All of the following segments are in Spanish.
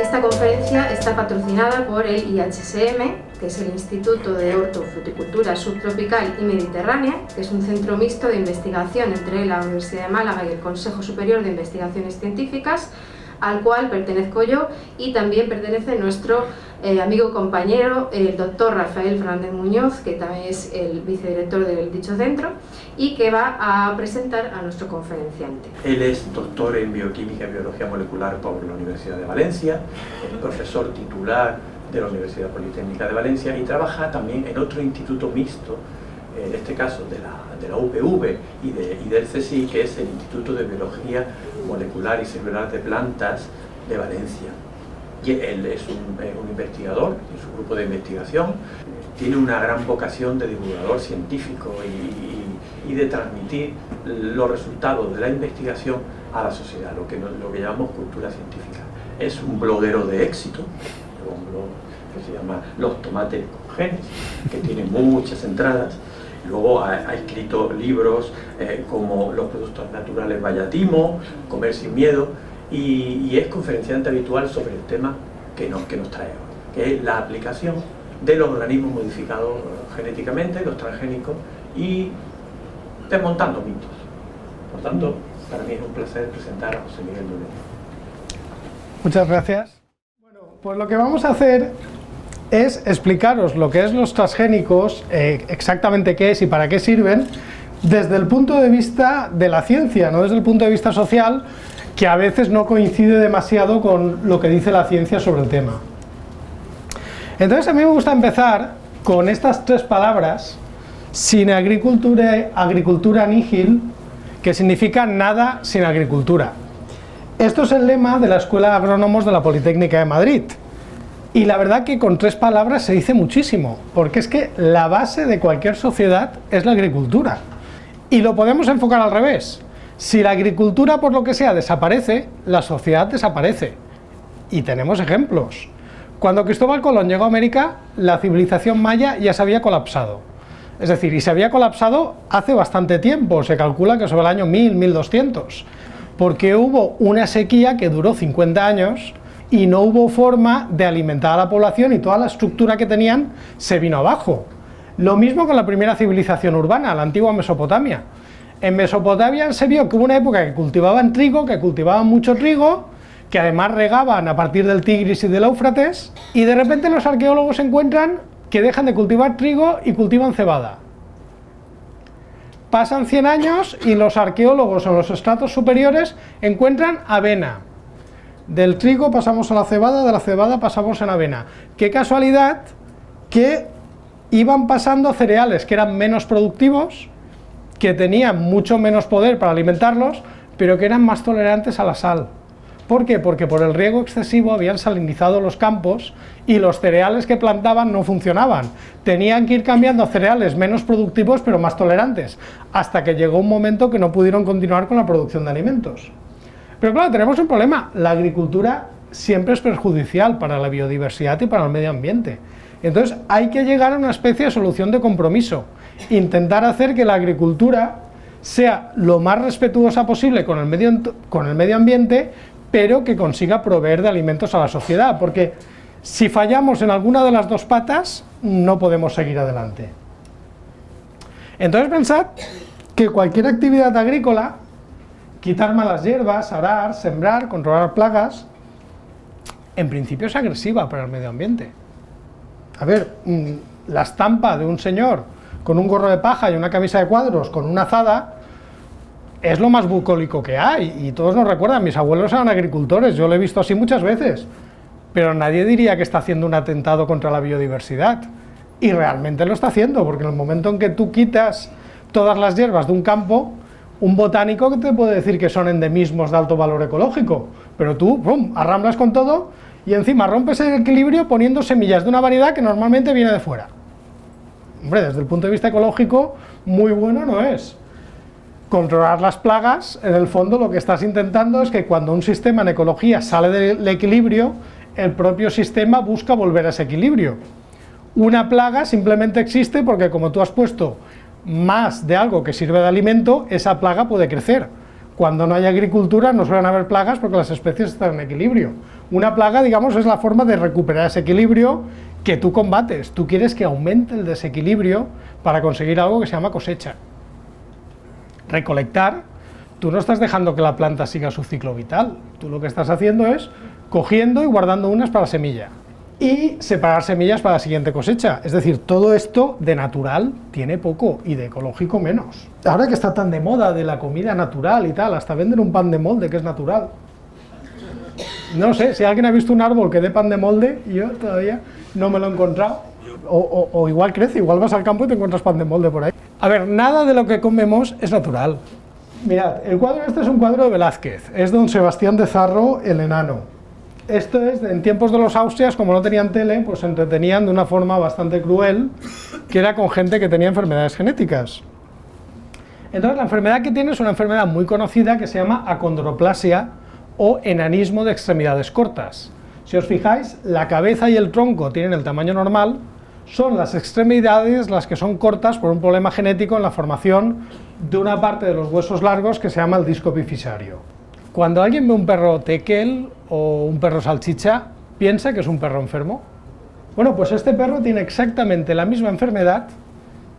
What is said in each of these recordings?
Esta conferencia está patrocinada por el IHSM, que es el Instituto de Hortofruticultura Subtropical y Mediterránea, que es un centro mixto de investigación entre la Universidad de Málaga y el Consejo Superior de Investigaciones Científicas, al cual pertenezco yo, y también pertenece nuestro amigo compañero, el doctor Rafael Fernández Muñoz, que también es el vicedirector del dicho centro, y que va a presentar a nuestro conferenciante. Él es doctor en Bioquímica y Biología Molecular por la Universidad de Valencia, es profesor titular de la Universidad Politécnica de Valencia y trabaja también en otro instituto mixto, en este caso de la UPV y del CSIC, que es el Instituto de Biología Molecular y Celular de Plantas de Valencia. Y él es un investigador, en su grupo de investigación, tiene una gran vocación de divulgador científico y de transmitir los resultados de la investigación a la sociedad, lo que llamamos cultura científica. Es un bloguero de éxito, un blog que se llama Los Tomates con Genes, que tiene muchas entradas. Luego ha escrito libros como Los productos naturales Vallatimo, Comer sin miedo, y es conferenciante habitual sobre el tema que nos trae hoy, que es la aplicación de los organismos modificados genéticamente, los transgénicos, y desmontando mitos. Por tanto, para mí es un placer presentar a José Miguel Donet. Muchas gracias. Bueno, pues lo que vamos a hacer es explicaros lo que es los transgénicos, exactamente qué es y para qué sirven, desde el punto de vista de la ciencia, no desde el punto de vista social, que a veces no coincide demasiado con lo que dice la ciencia sobre el tema. Entonces a mí me gusta empezar con estas tres palabras: sin agricultura, agricultura nihil, que significa nada sin agricultura. Esto es el lema de la Escuela de Agrónomos de la Politécnica de Madrid. Y la verdad que con tres palabras se dice muchísimo, porque es que la base de cualquier sociedad es la agricultura. Y lo podemos enfocar al revés. Si la agricultura, por lo que sea, desaparece, la sociedad desaparece. Y tenemos ejemplos. Cuando Cristóbal Colón llegó a América, la civilización maya ya se había colapsado. Es decir, y se había colapsado hace bastante tiempo, se calcula que sobre el año 1000, 1200, porque hubo una sequía que duró 50 años y no hubo forma de alimentar a la población y toda la estructura que tenían se vino abajo. Lo mismo con la primera civilización urbana, la antigua Mesopotamia. En Mesopotamia se vio que hubo una época que cultivaban trigo, que cultivaban mucho trigo, que además regaban a partir del Tigris y del Éufrates, y de repente los arqueólogos encuentran que dejan de cultivar trigo y cultivan cebada. Pasan 100 años y los arqueólogos en los estratos superiores encuentran avena. Del trigo pasamos a la cebada, de la cebada pasamos en avena. Qué casualidad que iban pasando cereales que eran menos productivos, que tenían mucho menos poder para alimentarlos, pero que eran más tolerantes a la sal. ¿Por qué? Porque por el riego excesivo habían salinizado los campos y los cereales que plantaban no funcionaban. Tenían que ir cambiando a cereales menos productivos pero más tolerantes, hasta que llegó un momento que no pudieron continuar con la producción de alimentos. Pero claro, tenemos un problema: la agricultura siempre es perjudicial para la biodiversidad y para el medio ambiente. Entonces hay que llegar a una especie de solución de compromiso, intentar hacer que la agricultura sea lo más respetuosa posible con el medio ambiente, pero que consiga proveer de alimentos a la sociedad, porque si fallamos en alguna de las dos patas, no podemos seguir adelante. Entonces pensad que cualquier actividad agrícola, quitar malas hierbas, arar, sembrar, controlar plagas, en principio es agresiva para el medio ambiente. A ver, la estampa de un señor con un gorro de paja y una camisa de cuadros con una azada es lo más bucólico que hay, y todos nos recuerdan, mis abuelos eran agricultores, yo lo he visto así muchas veces, pero nadie diría que está haciendo un atentado contra la biodiversidad, y realmente lo está haciendo, porque en el momento en que tú quitas todas las hierbas de un campo, un botánico que te puede decir que son endemismos de alto valor ecológico, pero tú, ¡pum!, arramblas con todo, y encima rompes el equilibrio poniendo semillas de una variedad que normalmente viene de fuera. Hombre, desde el punto de vista ecológico, muy bueno no es. Controlar las plagas, en el fondo lo que estás intentando es que cuando un sistema en ecología sale del equilibrio, el propio sistema busca volver a ese equilibrio. Una plaga simplemente existe porque como tú has puesto más de algo que sirve de alimento, esa plaga puede crecer. Cuando no hay agricultura no suelen haber plagas porque las especies están en equilibrio. Una plaga, digamos, es la forma de recuperar ese equilibrio que tú combates. Tú quieres que aumente el desequilibrio para conseguir algo que se llama cosecha. Recolectar, tú no estás dejando que la planta siga su ciclo vital. Tú lo que estás haciendo es cogiendo y guardando unas para la semilla. Y separar semillas para la siguiente cosecha. Es decir, todo esto de natural tiene poco y de ecológico menos. Ahora que está tan de moda de la comida natural y tal, hasta venden un pan de molde que es natural. No sé, si alguien ha visto un árbol que dé pan de molde, yo todavía no me lo he encontrado. O igual crece, igual vas al campo y te encuentras pan de molde por ahí. A ver, nada de lo que comemos es natural. Mirad, el cuadro este es un cuadro de Velázquez, es don Sebastián de Zarro el Enano. Esto es, en tiempos de los Austrias, como no tenían tele, pues se entretenían de una forma bastante cruel, que era con gente que tenía enfermedades genéticas. Entonces la enfermedad que tiene es una enfermedad muy conocida que se llama acondroplasia o enanismo de extremidades cortas. Si os fijáis, la cabeza y el tronco tienen el tamaño normal, son las extremidades las que son cortas por un problema genético en la formación de una parte de los huesos largos que se llama el disco epifisario. Cuando alguien ve un perro teckel o un perro salchicha, ¿piensa que es un perro enfermo? Bueno, pues este perro tiene exactamente la misma enfermedad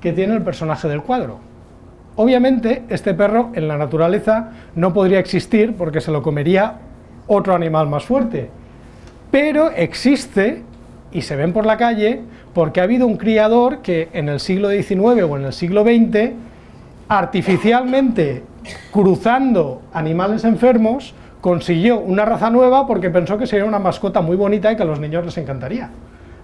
que tiene el personaje del cuadro. Obviamente, este perro en la naturaleza no podría existir porque se lo comería otro animal más fuerte, pero existe y se ven por la calle porque ha habido un criador que en el siglo XIX o en el siglo XX, artificialmente cruzando animales enfermos, consiguió una raza nueva porque pensó que sería una mascota muy bonita y que a los niños les encantaría.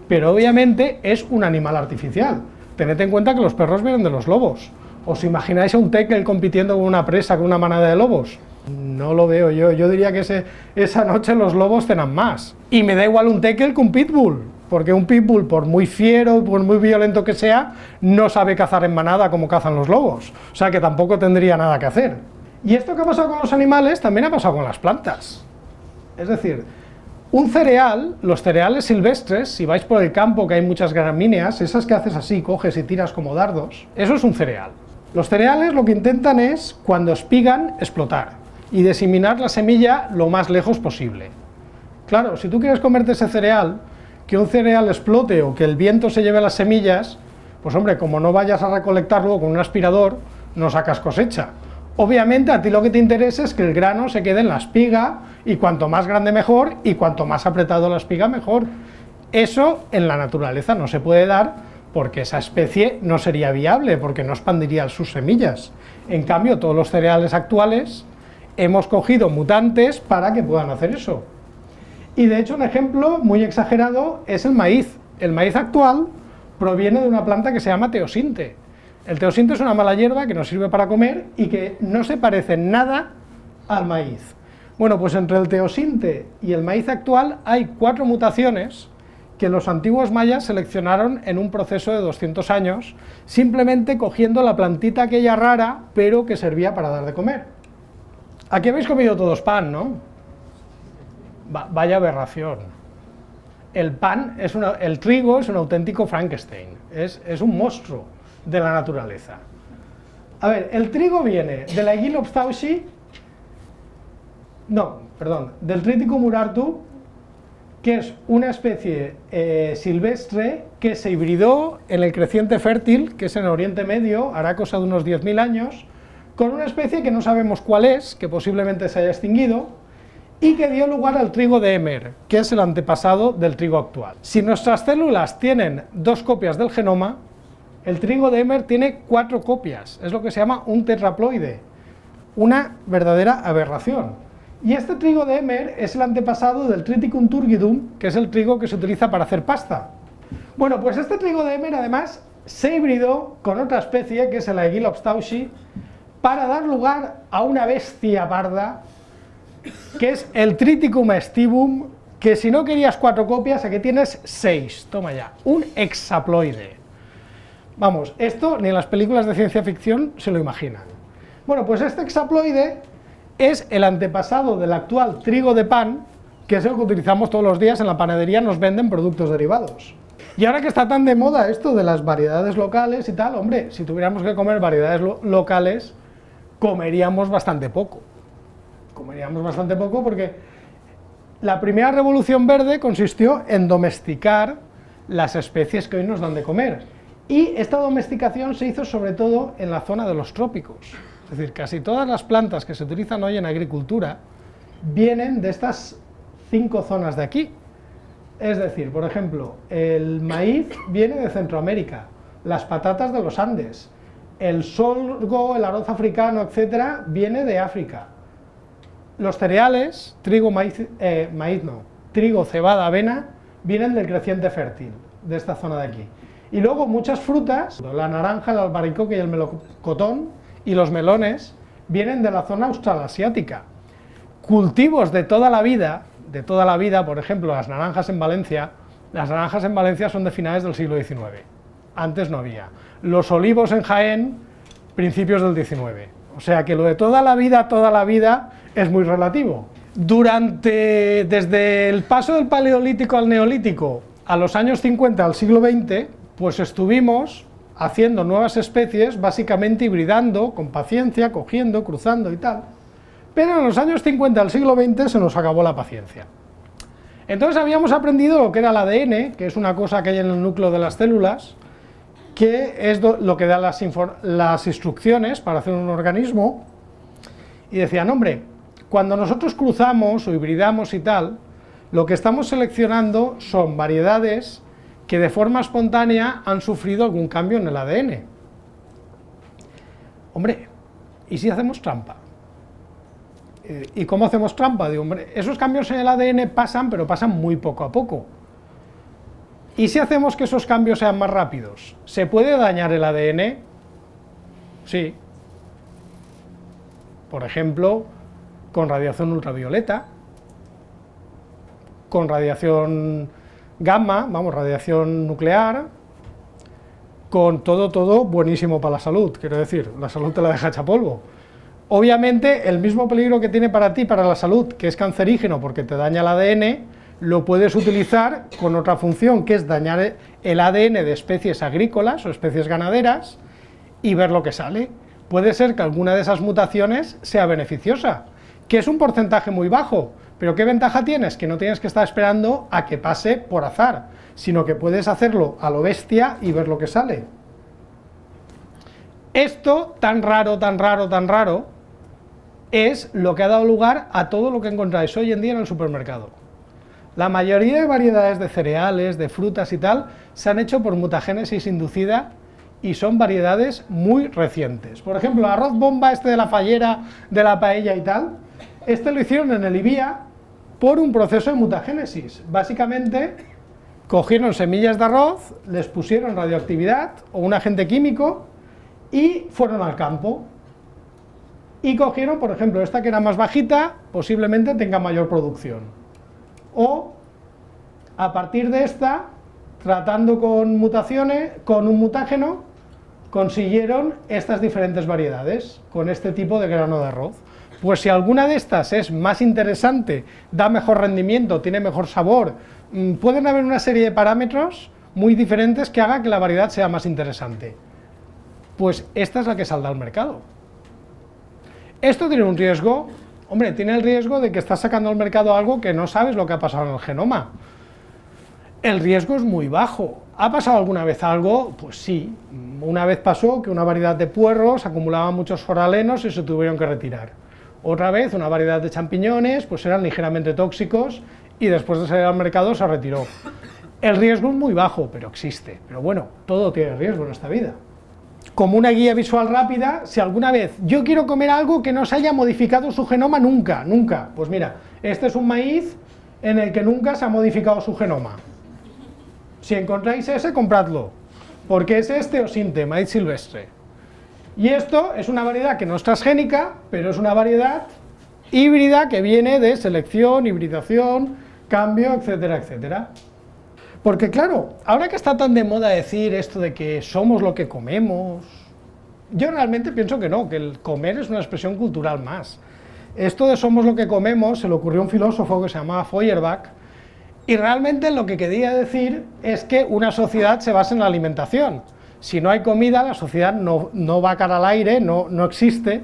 Pero obviamente es un animal artificial. Tened en cuenta que los perros vienen de los lobos. ¿Os imagináis a un teckel compitiendo con una presa, con una manada de lobos? No lo veo yo. Yo diría que esa noche los lobos cenan más. Y me da igual un teckel que un pitbull, porque un pitbull, por muy fiero, por muy violento que sea, no sabe cazar en manada como cazan los lobos. O sea que tampoco tendría nada que hacer. Y esto que ha pasado con los animales también ha pasado con las plantas. Es decir, un cereal, los cereales silvestres, si vais por el campo que hay muchas gramíneas, esas que haces así, coges y tiras como dardos, eso es un cereal. Los cereales lo que intentan es, cuando espigan, explotar y diseminar la semilla lo más lejos posible. Claro, si tú quieres comerte ese cereal, que un cereal explote o que el viento se lleve las semillas, pues hombre, como no vayas a recolectarlo con un aspirador, no sacas cosecha. Obviamente a ti lo que te interesa es que el grano se quede en la espiga, y cuanto más grande mejor, y cuanto más apretado la espiga mejor. Eso en la naturaleza no se puede dar, porque esa especie no sería viable, porque no expandiría sus semillas. En cambio, todos los cereales actuales hemos cogido mutantes para que puedan hacer eso. Y de hecho un ejemplo muy exagerado es el maíz. El maíz actual proviene de una planta que se llama teosinte. El teosinte es una mala hierba que nos sirve para comer y que no se parece en nada al maíz. Bueno, pues entre el teosinte y el maíz actual hay 4 mutaciones que los antiguos mayas seleccionaron en un proceso de 200 años, simplemente cogiendo la plantita aquella rara, pero que servía para dar de comer. Aquí habéis comido todos pan, ¿no? Vaya aberración. El trigo es un auténtico Frankenstein, es un monstruo de la naturaleza. A ver, el trigo viene de la Aegilopstauchi, del Triticum urartu, que es una especie silvestre que se hibridó en el creciente fértil, que es en Oriente Medio, hará cosa de unos 10.000 años, con una especie que no sabemos cuál es, que posiblemente se haya extinguido, y que dio lugar al trigo de Emer, que es el antepasado del trigo actual. Si nuestras células tienen 2 copias del genoma, el trigo de Emer tiene 4 copias, es lo que se llama un tetraploide, una verdadera aberración. Y este trigo de Emer es el antepasado del Triticum turgidum, que es el trigo que se utiliza para hacer pasta. Bueno, pues este trigo de Emer además se hibridó con otra especie, que es el Aegilopstauchi, para dar lugar a una bestia parda, que es el Triticum aestivum, que si no querías 4 copias, aquí tienes 6, toma ya, un hexaploide. Vamos, esto ni en las películas de ciencia ficción se lo imaginan. Bueno, pues este hexaploide es el antepasado del actual trigo de pan, que es el que utilizamos todos los días en la panadería, nos venden productos derivados. Y ahora que está tan de moda esto de las variedades locales y tal, hombre, si tuviéramos que comer variedades locales, comeríamos bastante poco. Comeríamos bastante poco porque la primera revolución verde consistió en domesticar las especies que hoy nos dan de comer. Y esta domesticación se hizo sobre todo en la zona de los trópicos. Es decir, casi todas las plantas que se utilizan hoy en agricultura vienen de estas 5 zonas de aquí. Es decir, por ejemplo, el maíz viene de Centroamérica, las patatas de los Andes, el sorgo, el arroz africano, etcétera, viene de África. Los cereales, trigo, trigo, cebada, avena, vienen del creciente fértil, de esta zona de aquí. Y luego muchas frutas, la naranja, el albaricoque y el melocotón, y los melones, vienen de la zona australasiática. Cultivos de toda la vida, por ejemplo, las naranjas en Valencia son de finales del siglo XIX, antes no había. Los olivos en Jaén, principios del XIX. O sea que lo de toda la vida, es muy relativo. Desde el paso del Paleolítico al Neolítico, a los años 50 al siglo XX, pues estuvimos haciendo nuevas especies, básicamente hibridando, con paciencia, cogiendo, cruzando y tal. Pero en los años 50 al siglo XX se nos acabó la paciencia. Entonces habíamos aprendido lo que era el ADN, que es una cosa que hay en el núcleo de las células, que es lo que da las instrucciones para hacer un organismo, y decían, hombre, cuando nosotros cruzamos o hibridamos y tal, lo que estamos seleccionando son variedades que de forma espontánea han sufrido algún cambio en el ADN. Hombre, ¿y si hacemos trampa? ¿Y cómo hacemos trampa? Digo, hombre, esos cambios en el ADN pasan, pero pasan muy poco a poco. ¿Y si hacemos que esos cambios sean más rápidos? ¿Se puede dañar el ADN? Sí. Por ejemplo, con radiación ultravioleta, con radiación gamma, radiación nuclear, con todo buenísimo para la salud, quiero decir, la salud te la deja hecha polvo. Obviamente, el mismo peligro que tiene para ti, para la salud, que es cancerígeno porque te daña el ADN, lo puedes utilizar con otra función, que es dañar el ADN de especies agrícolas o especies ganaderas y ver lo que sale. Puede ser que alguna de esas mutaciones sea beneficiosa, que es un porcentaje muy bajo, pero ¿qué ventaja tienes? Que no tienes que estar esperando a que pase por azar, sino que puedes hacerlo a lo bestia y ver lo que sale. Esto tan raro, es lo que ha dado lugar a todo lo que encontráis hoy en día en el supermercado. La mayoría de variedades de cereales, de frutas y tal, se han hecho por mutagénesis inducida y son variedades muy recientes. Por ejemplo, el arroz bomba de la fallera, de la paella y tal, lo hicieron en el IBIA por un proceso de mutagénesis. Básicamente, cogieron semillas de arroz, les pusieron radioactividad o un agente químico y fueron al campo. Y cogieron, por ejemplo, esta que era más bajita, posiblemente tenga mayor producción. O, a partir de esta, tratando con mutaciones, con un mutágeno, consiguieron estas diferentes variedades, con este tipo de grano de arroz. Pues si alguna de estas es más interesante, da mejor rendimiento, tiene mejor sabor, pueden haber una serie de parámetros muy diferentes que haga que la variedad sea más interesante. Pues esta es la que saldrá al mercado. Esto tiene un riesgo, hombre, tiene el riesgo de que estás sacando al mercado algo que no sabes lo que ha pasado en el genoma. El riesgo es muy bajo. ¿Ha pasado alguna vez algo? Pues sí. Una vez pasó que una variedad de puerros acumulaba muchos foralenos y se tuvieron que retirar. Otra vez, una variedad de champiñones, pues eran ligeramente tóxicos y después de salir al mercado se retiró. El riesgo es muy bajo, pero existe. Pero bueno, todo tiene riesgo en esta vida. Como una guía visual rápida, si alguna vez yo quiero comer algo que no se haya modificado su genoma nunca, pues mira, este es un maíz en el que nunca se ha modificado su genoma. Si encontráis ese, compradlo, porque es Osinte, maíz silvestre. Y esto es una variedad que no es transgénica, pero es una variedad híbrida que viene de selección, hibridación, cambio, etcétera, etcétera. Porque claro, ahora que está tan de moda decir esto de que somos lo que comemos, yo realmente pienso que no, que el comer es una expresión cultural más. Esto de somos lo que comemos se le ocurrió a un filósofo que se llamaba Feuerbach, y realmente lo que quería decir es que una sociedad se basa en la alimentación. Si no hay comida, la sociedad no va cara al aire, no existe,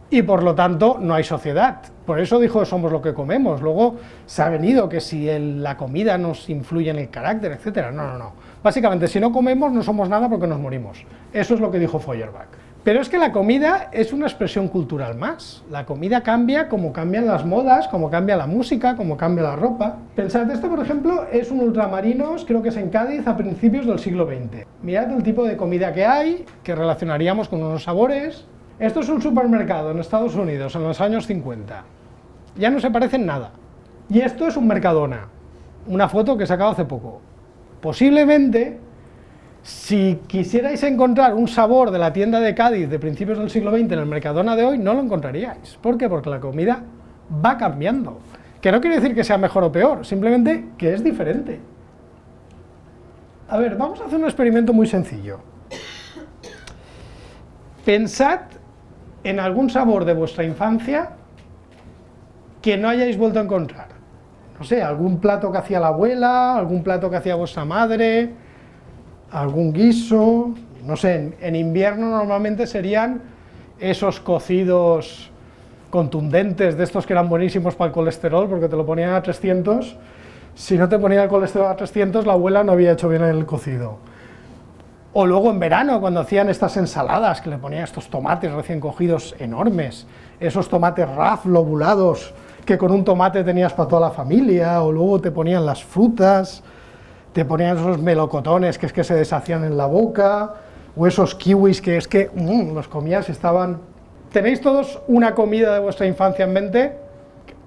y por lo tanto no hay sociedad. Por eso dijo somos lo que comemos. Luego se ha venido que si la comida nos influye en el carácter, etc. No. Básicamente, si no comemos no somos nada porque nos morimos. Eso es lo que dijo Feuerbach. Pero es que la comida es una expresión cultural más. La comida cambia como cambian las modas, como cambia la música, como cambia la ropa. Pensad, esto por ejemplo es un ultramarinos, creo que es en Cádiz, a principios del siglo XX. Mirad el tipo de comida que hay, que relacionaríamos con unos sabores. Esto es un supermercado en Estados Unidos, en los años 50. Ya no se parecen nada. Y esto es un Mercadona, una foto que he sacado hace poco. Posiblemente, si quisierais encontrar un sabor de la tienda de Cádiz de principios del siglo XX en el Mercadona de hoy, no lo encontraríais. ¿Por qué? Porque la comida va cambiando. Que no quiere decir que sea mejor o peor, simplemente que es diferente. A ver, vamos a hacer un experimento muy sencillo. Pensad en algún sabor de vuestra infancia que no hayáis vuelto a encontrar. No sé, algún plato que hacía la abuela, algún plato que hacía vuestra madre, algún guiso, no sé, en invierno normalmente serían esos cocidos contundentes, de estos que eran buenísimos para el colesterol, porque te lo ponían a 300, si no te ponía el colesterol a 300, la abuela no había hecho bien el cocido. O luego en verano, cuando hacían estas ensaladas, que le ponían estos tomates recién cogidos enormes, esos tomates RAF lobulados, que con un tomate tenías para toda la familia, o luego te ponían las frutas, te ponían esos melocotones que es que se deshacían en la boca, o esos kiwis que es que los comías y estaban... ¿Tenéis todos una comida de vuestra infancia en mente?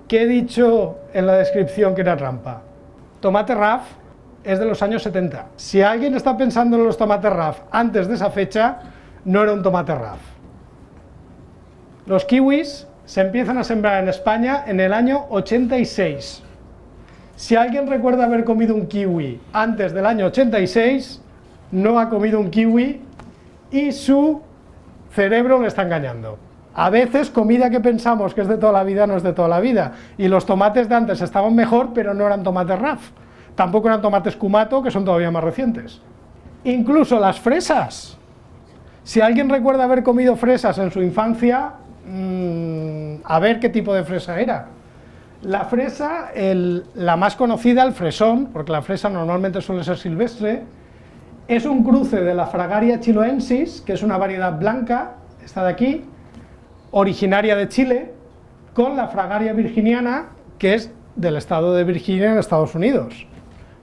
¿Qué he dicho en la descripción que era trampa? Tomate RAF es de los años 70. Si alguien está pensando en los tomates RAF antes de esa fecha, no era un tomate RAF. Los kiwis se empiezan a sembrar en España en el año 86. Si alguien recuerda haber comido un kiwi antes del año 86, no ha comido un kiwi y su cerebro le está engañando. A veces comida que pensamos que es de toda la vida no es de toda la vida, y los tomates de antes estaban mejor, pero no eran tomates RAF. Tampoco eran tomates Kumato, que son todavía más recientes. Incluso las fresas. Si alguien recuerda haber comido fresas en su infancia, a ver qué tipo de fresa era. La fresa, la más conocida, el fresón, porque la fresa normalmente suele ser silvestre, es un cruce de la Fragaria chiloensis, que es una variedad blanca, esta de aquí, originaria de Chile, con la Fragaria virginiana, que es del estado de Virginia en Estados Unidos.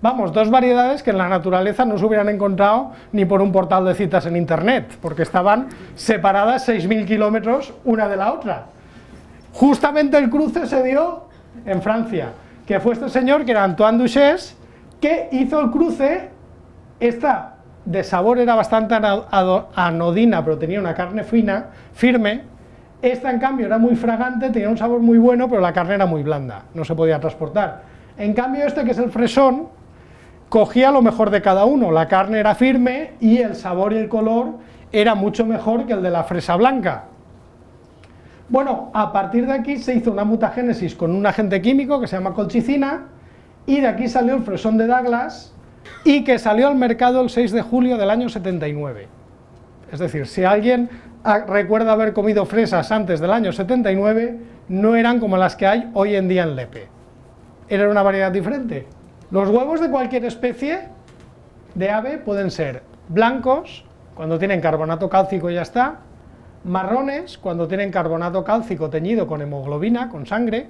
Vamos, dos variedades que en la naturaleza no se hubieran encontrado ni por un portal de citas en internet, porque estaban separadas 6.000 kilómetros una de la otra. Justamente el cruce se dio en Francia, que fue este señor, que era Antoine Duchesne, que hizo el cruce. Esta de sabor era bastante anodina, pero tenía una carne fina, firme. Esta, en cambio, era muy fragante, tenía un sabor muy bueno, pero la carne era muy blanda, no se podía transportar. En cambio, este, que es el fresón, cogía lo mejor de cada uno. La carne era firme y el sabor y el color era mucho mejor que el de la fresa blanca. Bueno, a partir de aquí se hizo una mutagénesis con un agente químico que se llama colchicina, y de aquí salió el fresón de Douglas, y que salió al mercado el 6 de julio del año 79. Es decir, si alguien recuerda haber comido fresas antes del año 79, no eran como las que hay hoy en día en Lepe. Era una variedad diferente. Los huevos de cualquier especie de ave pueden ser blancos, cuando tienen carbonato cálcico y ya está, marrones, cuando tienen carbonato cálcico teñido con hemoglobina, con sangre,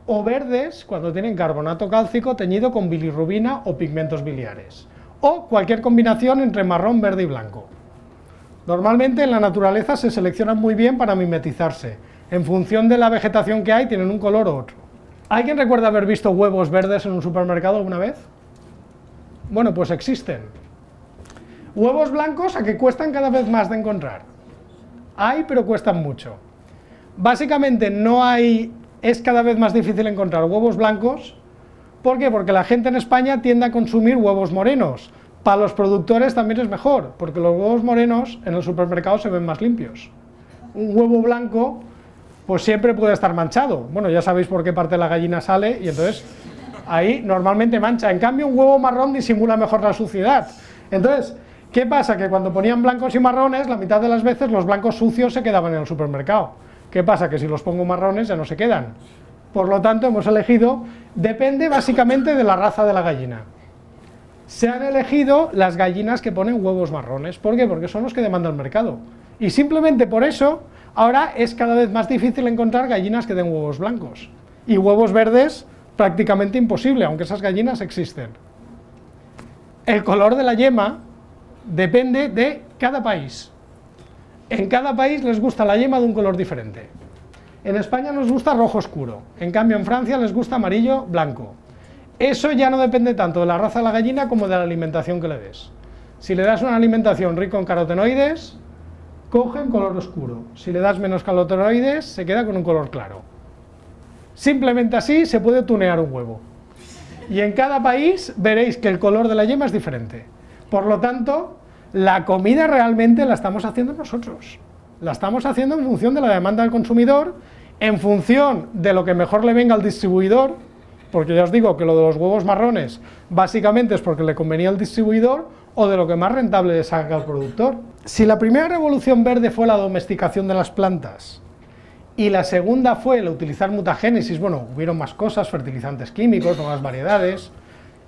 o verdes, cuando tienen carbonato cálcico teñido con bilirrubina o pigmentos biliares, o cualquier combinación entre marrón, verde y blanco. Normalmente en la naturaleza se seleccionan muy bien para mimetizarse. En función de la vegetación que hay, tienen un color u otro. ¿Alguien recuerda haber visto huevos verdes en un supermercado alguna vez? Bueno, pues existen. Huevos blancos, a que cuestan cada vez más de encontrar. Hay, pero cuestan mucho. Básicamente es cada vez más difícil encontrar huevos blancos. ¿Por qué? Porque la gente en España tiende a consumir huevos morenos. Para los productores también es mejor, porque los huevos morenos en el supermercado se ven más limpios. Un huevo blanco pues siempre puede estar manchado. Bueno, ya sabéis por qué parte de la gallina sale y entonces ahí normalmente mancha. En cambio, un huevo marrón disimula mejor la suciedad. Entonces, ¿qué pasa? Que cuando ponían blancos y marrones, la mitad de las veces los blancos sucios se quedaban en el supermercado. ¿Qué pasa? Que si los pongo marrones ya no se quedan. Por lo tanto, hemos elegido, depende básicamente de la raza de la gallina. Se han elegido las gallinas que ponen huevos marrones. ¿Por qué? Porque son los que demanda el mercado. Y simplemente por eso, ahora es cada vez más difícil encontrar gallinas que den huevos blancos. Y huevos verdes, prácticamente imposible, aunque esas gallinas existen. El color de la yema depende de cada país. En cada país les gusta la yema de un color diferente. En España nos gusta rojo oscuro, en cambio en Francia les gusta amarillo blanco. Eso ya no depende tanto de la raza de la gallina como de la alimentación que le des. Si le das una alimentación rica en carotenoides, coge un color oscuro. Si le das menos carotenoides, se queda con un color claro. Simplemente así se puede tunear un huevo. Y en cada país veréis que el color de la yema es diferente. Por lo tanto, la comida realmente la estamos haciendo nosotros. La estamos haciendo en función de la demanda del consumidor, en función de lo que mejor le venga al distribuidor, porque ya os digo que lo de los huevos marrones básicamente es porque le convenía al distribuidor, o de lo que más rentable le saca al productor. Si la primera revolución verde fue la domesticación de las plantas, y la segunda fue el utilizar mutagénesis, bueno, hubieron más cosas, fertilizantes químicos, nuevas variedades.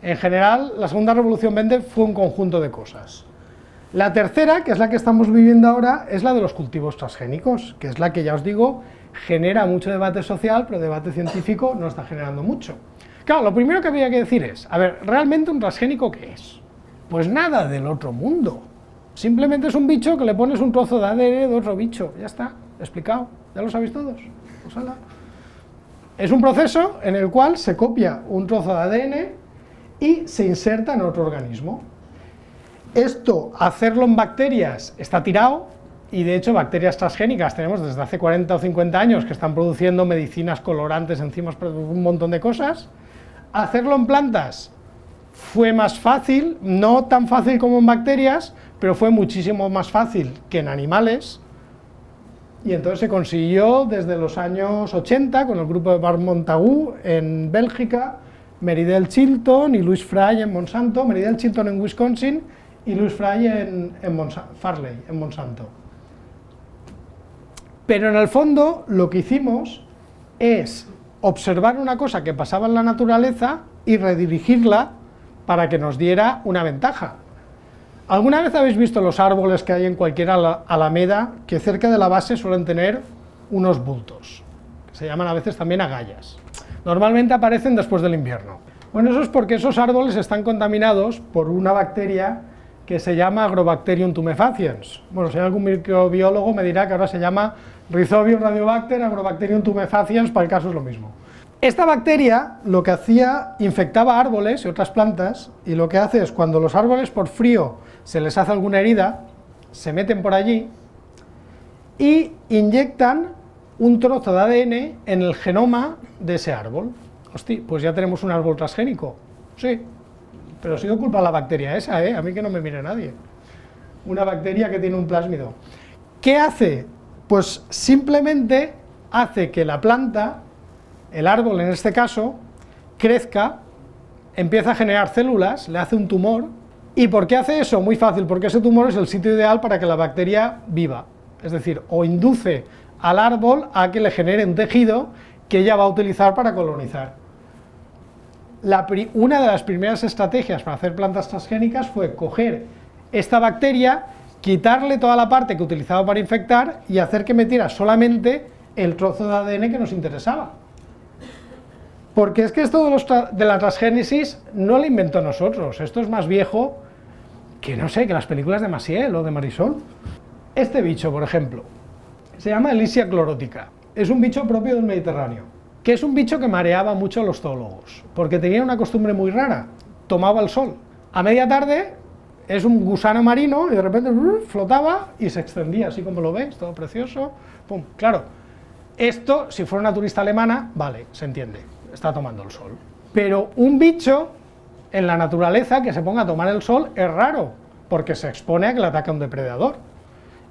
En general, la segunda revolución verde fue un conjunto de cosas. La tercera, que es la que estamos viviendo ahora, es la de los cultivos transgénicos, que es la que, ya os digo, genera mucho debate social, pero debate científico no está generando mucho. Claro, lo primero que había que decir es, a ver, ¿realmente un transgénico qué es? Pues nada del otro mundo. Simplemente es un bicho que le pones un trozo de ADN de otro bicho, ya está, explicado, ya lo sabéis todos. Pues ala. Es un proceso en el cual se copia un trozo de ADN y se inserta en otro organismo. Esto, hacerlo en bacterias, está tirado, y de hecho bacterias transgénicas tenemos desde hace 40 o 50 años que están produciendo medicinas, colorantes, enzimas, un montón de cosas. Hacerlo en plantas fue más fácil, no tan fácil como en bacterias, pero fue muchísimo más fácil que en animales, y entonces se consiguió desde los años 80 con el grupo de Bart Montagu en Bélgica, Meridel Chilton y Louis Fry en Monsanto, Meridel Chilton en Wisconsin y Louis Fry en Farley, en Monsanto. Pero en el fondo lo que hicimos es observar una cosa que pasaba en la naturaleza y redirigirla para que nos diera una ventaja. ¿Alguna vez habéis visto los árboles que hay en cualquier alameda que cerca de la base suelen tener unos bultos? Que se llaman a veces también agallas. Normalmente aparecen después del invierno. Bueno, eso es porque esos árboles están contaminados por una bacteria que se llama Agrobacterium tumefaciens. Bueno, si hay algún microbiólogo me dirá que ahora se llama Rhizobium radiobacter, Agrobacterium tumefaciens, para el caso es lo mismo. Esta bacteria lo que hacía, infectaba árboles y otras plantas, y lo que hace es, cuando los árboles por frío se les hace alguna herida, se meten por allí y inyectan un trozo de ADN en el genoma de ese árbol. Hostia, pues ya tenemos un árbol transgénico. Sí, pero ha sido culpa de la bacteria esa, a mí que no me mire nadie. Una bacteria que tiene un plásmido. ¿Qué hace? Pues simplemente hace que la planta, el árbol en este caso, crezca, empieza a generar células, le hace un tumor. ¿Y por qué hace eso? Muy fácil, porque ese tumor es el sitio ideal para que la bacteria viva. Es decir, o induce al árbol a que le genere un tejido que ella va a utilizar para colonizar. Una de las primeras estrategias para hacer plantas transgénicas fue coger esta bacteria, quitarle toda la parte que utilizaba para infectar y hacer que metiera solamente el trozo de ADN que nos interesaba. Porque es que esto de la transgénesis no lo inventó nosotros, esto es más viejo que, no sé, que las películas de Maciel o de Marisol. Este bicho, por ejemplo, se llama Elysia chlorotica, es un bicho propio del Mediterráneo, que es un bicho que mareaba mucho a los zoólogos, porque tenía una costumbre muy rara, tomaba el sol. A media tarde es un gusano marino y de repente flotaba y se extendía, así como lo veis, todo precioso, pum. Claro, esto, si fuera una turista alemana, vale, se entiende, está tomando el sol. Pero un bicho en la naturaleza que se ponga a tomar el sol es raro, porque se expone a que le ataque un depredador.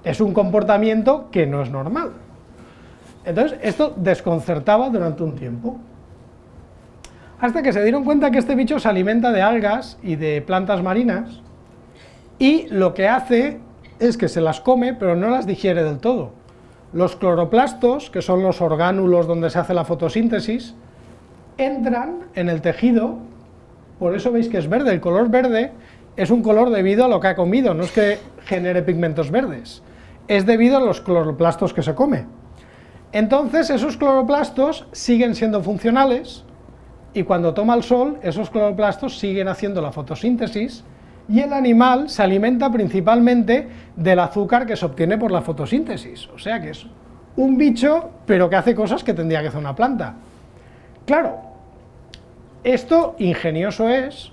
Es un comportamiento que no es normal. Entonces, esto desconcertaba durante un tiempo. Hasta que se dieron cuenta que este bicho se alimenta de algas y de plantas marinas, y lo que hace es que se las come, pero no las digiere del todo. Los cloroplastos, que son los orgánulos donde se hace la fotosíntesis, entran en el tejido, por eso veis que es verde. El color verde es un color debido a lo que ha comido, no es que genere pigmentos verdes, es debido a los cloroplastos que se come. Entonces esos cloroplastos siguen siendo funcionales, y cuando toma el sol, esos cloroplastos siguen haciendo la fotosíntesis, y el animal se alimenta principalmente del azúcar que se obtiene por la fotosíntesis. O sea que es un bicho, pero que hace cosas que tendría que hacer una planta. Claro, esto ingenioso es,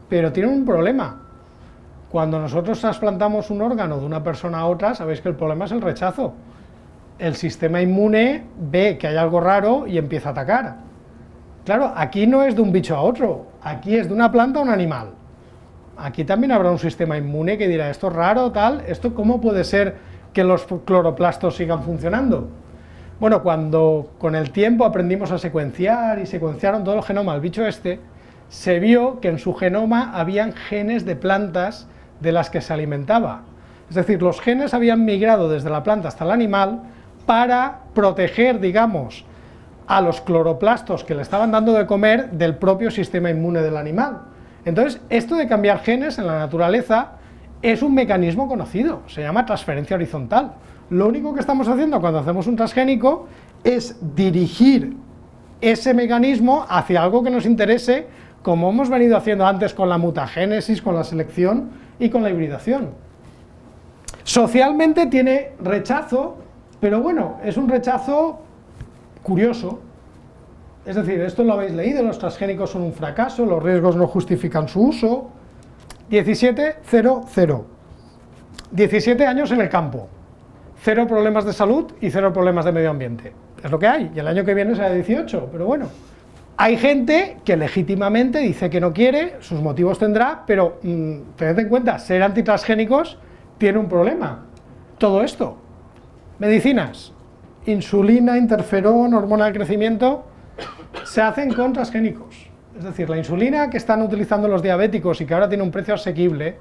pero tiene un problema. Cuando nosotros trasplantamos un órgano de una persona a otra, sabéis que el problema es el rechazo. El sistema inmune ve que hay algo raro y empieza a atacar. Claro, aquí no es de un bicho a otro, aquí es de una planta a un animal. Aquí también habrá un sistema inmune que dirá, esto es raro, tal, esto ¿cómo puede ser que los cloroplastos sigan funcionando? Bueno, cuando con el tiempo aprendimos a secuenciar y secuenciaron todo el genoma del bicho este, se vio que en su genoma habían genes de plantas de las que se alimentaba. Es decir, los genes habían migrado desde la planta hasta el animal para proteger, digamos, a los cloroplastos que le estaban dando de comer del propio sistema inmune del animal. Entonces, esto de cambiar genes en la naturaleza es un mecanismo conocido, se llama transferencia horizontal. Lo único que estamos haciendo cuando hacemos un transgénico es dirigir ese mecanismo hacia algo que nos interese, como hemos venido haciendo antes con la mutagénesis, con la selección y con la hibridación. Socialmente tiene rechazo, pero bueno, es un rechazo curioso. Es decir, esto lo habéis leído, los transgénicos son un fracaso, los riesgos no justifican su uso. 17.00. 17 años en el campo, 0 problemas de salud y 0 problemas de medio ambiente. Es lo que hay, y el año que viene será 18, pero bueno. Hay gente que legítimamente dice que no quiere, sus motivos tendrá, pero tened en cuenta, ser antitransgénicos tiene un problema. Todo esto, medicinas, insulina, interferón, hormona del crecimiento, se hacen con transgénicos. Es decir, la insulina que están utilizando los diabéticos y que ahora tiene un precio asequible,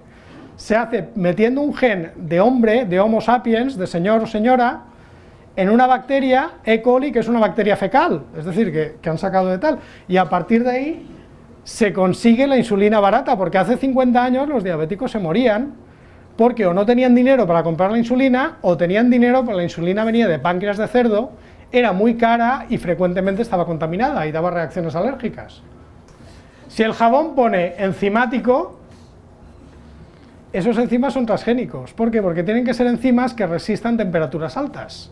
se hace metiendo un gen de hombre, de Homo sapiens, de señor o señora, en una bacteria, E. coli, que es una bacteria fecal, es decir, que han sacado de tal, y a partir de ahí se consigue la insulina barata, porque hace 50 años los diabéticos se morían, porque o no tenían dinero para comprar la insulina, o tenían dinero, pero la insulina venía de páncreas de cerdo, era muy cara y frecuentemente estaba contaminada y daba reacciones alérgicas. Si el jabón pone enzimático, esos enzimas son transgénicos. ¿Por qué? Porque tienen que ser enzimas que resistan temperaturas altas.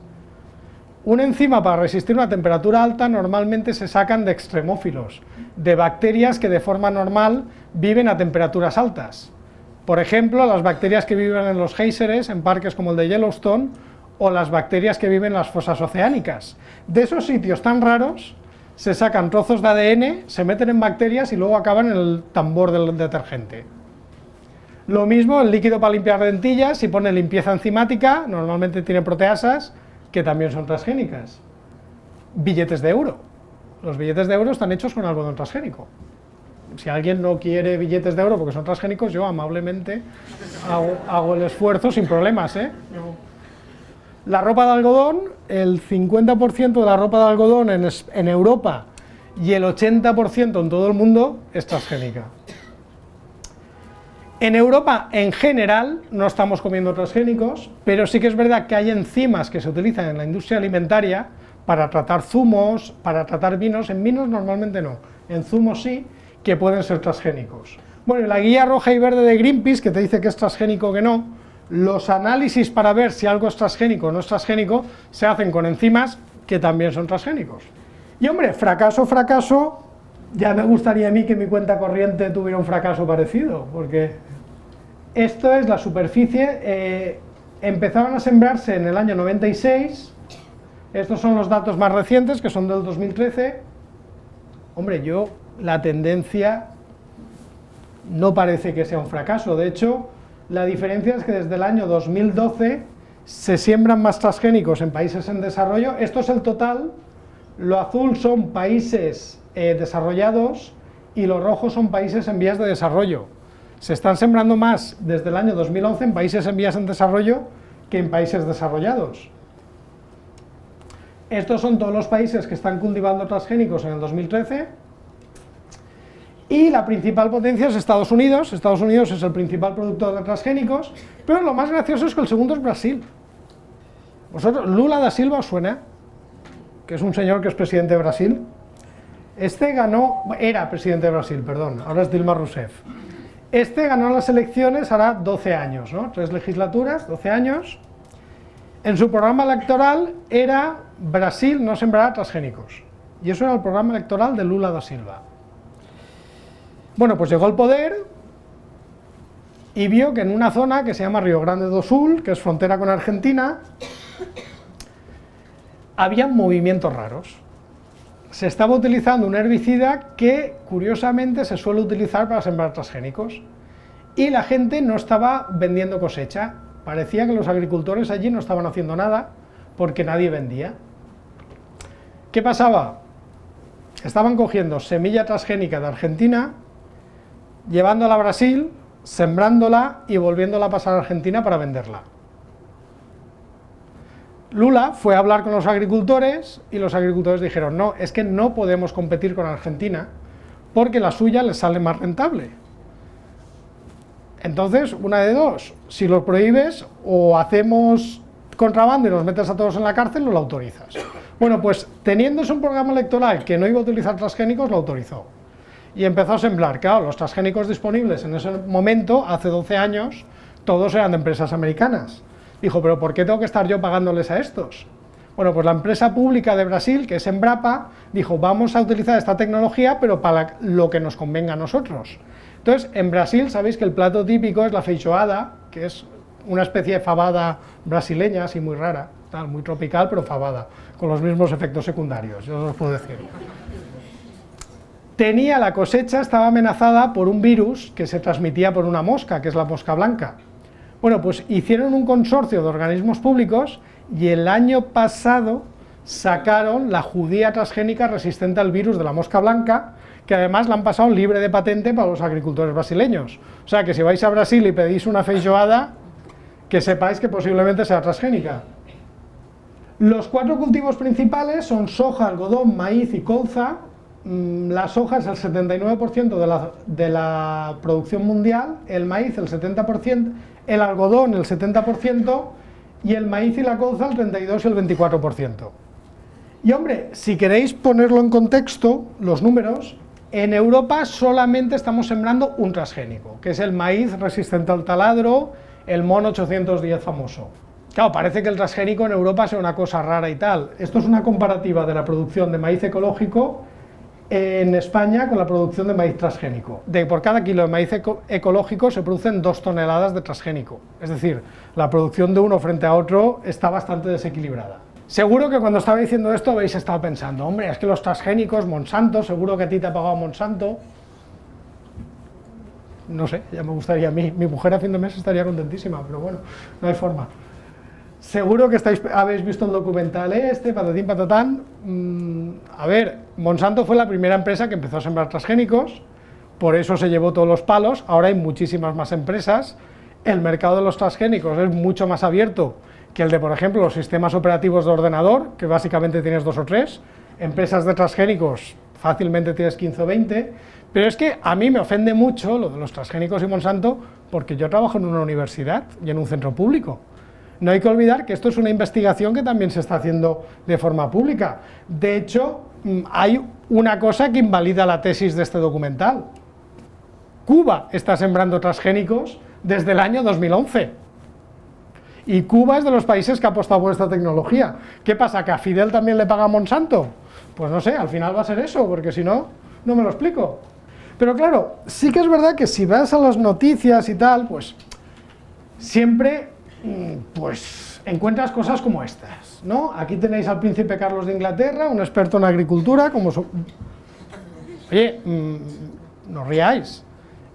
Una enzima para resistir una temperatura alta normalmente se sacan de extremófilos, de bacterias que de forma normal viven a temperaturas altas. Por ejemplo, las bacterias que viven en los géiseres, en parques como el de Yellowstone, o las bacterias que viven en las fosas oceánicas. De esos sitios tan raros se sacan trozos de ADN, se meten en bacterias y luego acaban en el tambor del detergente. Lo mismo el líquido para limpiar lentillas, si pone limpieza enzimática, normalmente tiene proteasas, que también son transgénicas. Billetes de euro. Los billetes de euro están hechos con algodón transgénico. Si alguien no quiere billetes de euro porque son transgénicos, yo amablemente hago el esfuerzo sin problemas, ¿eh? La ropa de algodón, el 50% de la ropa de algodón en Europa y el 80% en todo el mundo es transgénica. En Europa, en general, no estamos comiendo transgénicos, pero sí que es verdad que hay enzimas que se utilizan en la industria alimentaria para tratar zumos, para tratar vinos. En vinos normalmente no, en zumos sí, que pueden ser transgénicos. Bueno, la guía roja y verde de Greenpeace, que te dice que es transgénico o que no, los análisis para ver si algo es transgénico o no es transgénico se hacen con enzimas que también son transgénicos. Y hombre, fracaso, ya me gustaría a mí que mi cuenta corriente tuviera un fracaso parecido, porque esto es la superficie, empezaron a sembrarse en el año 96, estos son los datos más recientes, que son del 2013, hombre, la tendencia no parece que sea un fracaso, de hecho, la diferencia es que desde el año 2012 se siembran más transgénicos en países en desarrollo. Esto es el total, lo azul son países desarrollados y lo rojo son países en vías de desarrollo. Se están sembrando más desde el año 2011 en países en vías en desarrollo que en países desarrollados. Estos son todos los países que están cultivando transgénicos en el 2013. Y la principal potencia es Estados Unidos. Estados Unidos es el principal productor de transgénicos, pero lo más gracioso es que el segundo es Brasil. ¿Vosotros, Lula da Silva, os suena? Que es un señor que es presidente de Brasil. Este era presidente de Brasil, perdón, ahora es Dilma Rousseff. Este ganó las elecciones hará 12 años, ¿no? 3 legislaturas, 12 años. En su programa electoral era Brasil no sembrará transgénicos. Y eso era el programa electoral de Lula da Silva. Bueno, pues llegó al poder y vio que en una zona que se llama Río Grande do Sul, que es frontera con Argentina, había movimientos raros. Se estaba utilizando un herbicida que, curiosamente, se suele utilizar para sembrar transgénicos. Y la gente no estaba vendiendo cosecha. Parecía que los agricultores allí no estaban haciendo nada porque nadie vendía. ¿Qué pasaba? Estaban cogiendo semilla transgénica de Argentina, llevándola a Brasil, sembrándola y volviéndola a pasar a Argentina para venderla. Lula fue a hablar con los agricultores y los agricultores dijeron: no, es que no podemos competir con Argentina porque la suya les sale más rentable. Entonces, una de dos, si lo prohíbes o hacemos contrabando y nos metes a todos en la cárcel o lo autorizas. Bueno, pues teniéndose un programa electoral que no iba a utilizar transgénicos, lo autorizó. Y empezó a sembrar. Claro, los transgénicos disponibles en ese momento, hace 12 años, todos eran de empresas americanas. Dijo: ¿pero por qué tengo que estar yo pagándoles a estos? Bueno, pues la empresa pública de Brasil, que es Embrapa, dijo: vamos a utilizar esta tecnología, pero para lo que nos convenga a nosotros. Entonces, en Brasil, sabéis que el plato típico es la feijoada, que es una especie de fabada brasileña, así muy rara, tal, muy tropical, pero fabada, con los mismos efectos secundarios, yo os puedo decir. La cosecha estaba amenazada por un virus que se transmitía por una mosca, que es la mosca blanca. Bueno, pues hicieron un consorcio de organismos públicos y el año pasado sacaron la judía transgénica resistente al virus de la mosca blanca, que además la han pasado libre de patente para los agricultores brasileños. O sea que si vais a Brasil y pedís una feijoada, que sepáis que posiblemente sea transgénica. Los 4 cultivos principales son soja, algodón, maíz y colza. La soja es el 79% de la producción mundial, el maíz el 70%, el algodón el 70% y el maíz y la colza el 32 y el 24%. Y hombre, si queréis ponerlo en contexto, los números, en Europa solamente estamos sembrando un transgénico, que es el maíz resistente al taladro, el MON 810 famoso. Claro, parece que el transgénico en Europa sea una cosa rara y tal. Esto es una comparativa de la producción de maíz ecológico en España con la producción de maíz transgénico. Por cada kilo de maíz ecológico se producen 2 toneladas de transgénico. Es decir, la producción de uno frente a otro está bastante desequilibrada. Seguro que cuando estaba diciendo esto habéis estado pensando: hombre, es que los transgénicos, Monsanto, seguro que a ti te ha pagado Monsanto. No sé, ya me gustaría a mí. Mi mujer a fin de mes estaría contentísima, pero bueno, no hay forma. Seguro que habéis visto el documental patatín patatán. A ver, Monsanto fue la primera empresa que empezó a sembrar transgénicos, por eso se llevó todos los palos. Ahora hay muchísimas más empresas. El mercado de los transgénicos es mucho más abierto que el de, por ejemplo, los sistemas operativos de ordenador, que básicamente tienes 2 o 3. Empresas de transgénicos fácilmente tienes 15 o 20. Pero es que a mí me ofende mucho lo de los transgénicos y Monsanto, porque yo trabajo en una universidad y en un centro público. No hay que olvidar que esto es una investigación que también se está haciendo de forma pública. De hecho, hay una cosa que invalida la tesis de este documental. Cuba está sembrando transgénicos desde el año 2011. Y Cuba es de los países que ha apostado por esta tecnología. ¿Qué pasa? ¿Que a Fidel también le paga a Monsanto? Pues no sé, al final va a ser eso, porque si no, no me lo explico. Pero claro, sí que es verdad que si vas a las noticias y tal, pues siempre encuentras cosas como estas, ¿no? Aquí tenéis al príncipe Carlos de Inglaterra, un experto en agricultura, Oye, no riáis,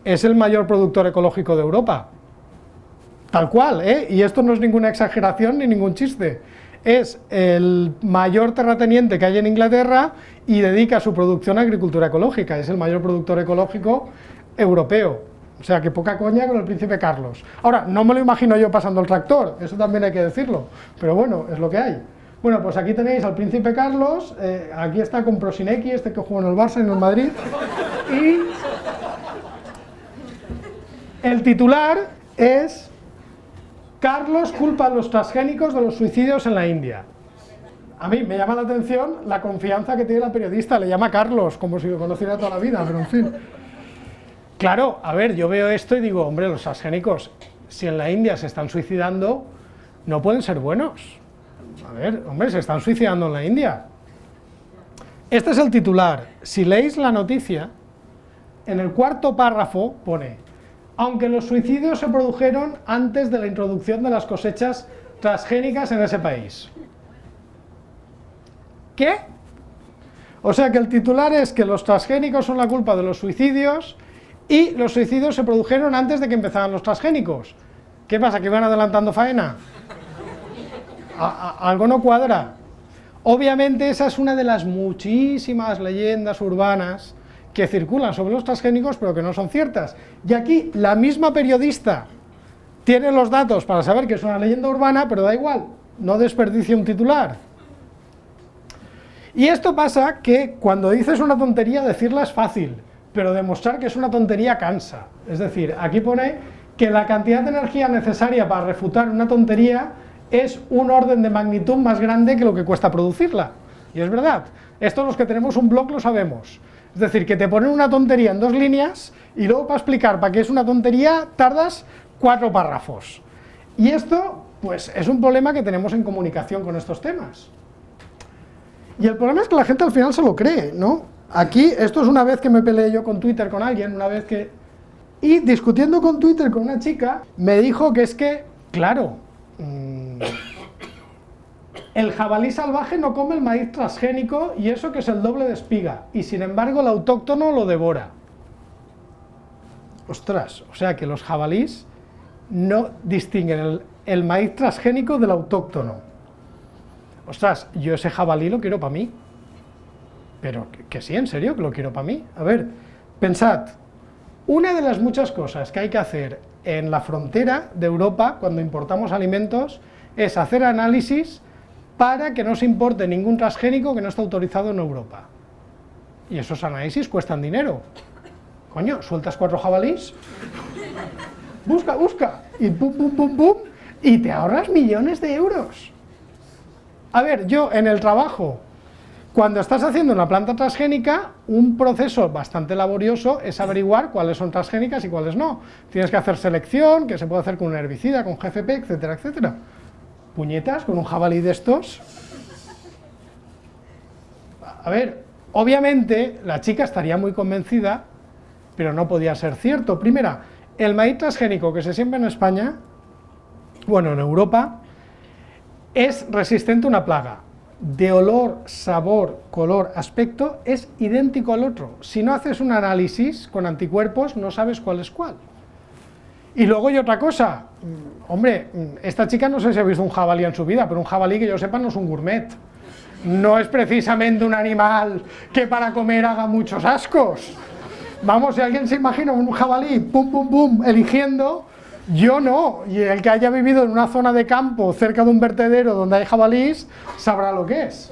es el mayor productor ecológico de Europa. tal cual, y esto no es ninguna exageración ni ningún chiste. Es el mayor terrateniente que hay en Inglaterra y dedica su producción a agricultura ecológica, es el mayor productor ecológico europeo. O sea, que poca coña con el príncipe Carlos. Ahora, no me lo imagino yo pasando el tractor, eso también hay que decirlo, pero bueno, es lo que hay. Bueno, pues aquí tenéis al príncipe Carlos, aquí está con Prosinecki, este que jugó en el Barça y en el Madrid, y el titular es: Carlos culpa a los transgénicos de los suicidios en la India. A mí me llama la atención la confianza que tiene la periodista, le llama Carlos, como si lo conociera toda la vida, pero en fin. Claro, a ver, yo veo esto y digo, hombre, los transgénicos, si en la India se están suicidando, no pueden ser buenos. A ver, hombre, se están suicidando en la India. Este es el titular. Si leéis la noticia, en el cuarto párrafo pone: aunque los suicidios se produjeron antes de la introducción de las cosechas transgénicas en ese país. ¿Qué? O sea que el titular es que los transgénicos son la culpa de los suicidios y los suicidios se produjeron antes de que empezaran los transgénicos. ¿Qué pasa? ¿Que iban adelantando faena? Algo no cuadra. Obviamente esa es una de las muchísimas leyendas urbanas que circulan sobre los transgénicos, pero que no son ciertas. Y aquí la misma periodista tiene los datos para saber que es una leyenda urbana, pero da igual, no desperdicia un titular. Y esto pasa que cuando dices una tontería, decirla es fácil, pero demostrar que es una tontería cansa. Es decir, aquí pone que la cantidad de energía necesaria para refutar una tontería es un orden de magnitud más grande que lo que cuesta producirla. Y es verdad, esto los que tenemos un blog lo sabemos. Es decir, que te ponen una tontería en 2 líneas y luego para explicar para qué es una tontería tardas 4 párrafos. Y esto, pues, es un problema que tenemos en comunicación con estos temas. Y el problema es que la gente al final se lo cree, ¿no? Aquí, esto es una vez que me peleé yo con Twitter con alguien, una vez que... Y discutiendo con Twitter con una chica, me dijo que es que, claro, el jabalí salvaje no come el maíz transgénico y eso que es el doble de espiga, y sin embargo el autóctono lo devora. Ostras, o sea que los jabalís no distinguen el maíz transgénico del autóctono. Ostras, yo ese jabalí lo quiero para mí. Pero que sí, en serio, que lo quiero para mí. A ver, pensad, una de las muchas cosas que hay que hacer en la frontera de Europa cuando importamos alimentos es hacer análisis para que no se importe ningún transgénico que no esté autorizado en Europa. Y esos análisis cuestan dinero. Coño, sueltas 4 jabalís, busca, y pum, pum, pum, pum, y te ahorras millones de euros. A ver, yo en el trabajo, cuando estás haciendo una planta transgénica, un proceso bastante laborioso es averiguar cuáles son transgénicas y cuáles no. Tienes que hacer selección, que se puede hacer con un herbicida, con GFP, etcétera, etcétera. Puñetas, con un jabalí de estos. A ver, obviamente la chica estaría muy convencida, pero no podía ser cierto. Primera, el maíz transgénico que se siembra en España, bueno, en Europa, es resistente a una plaga. De olor, sabor, color, aspecto, es idéntico al otro. Si no haces un análisis con anticuerpos, no sabes cuál es cuál. Y luego hay otra cosa, hombre, esta chica no sé si ha visto un jabalí en su vida, pero un jabalí que yo sepa no es un gourmet. No es precisamente un animal que para comer haga muchos ascos. Vamos, si alguien se imagina un jabalí, pum, pum, pum, eligiendo, yo no, y el que haya vivido en una zona de campo cerca de un vertedero donde hay jabalís, sabrá lo que es.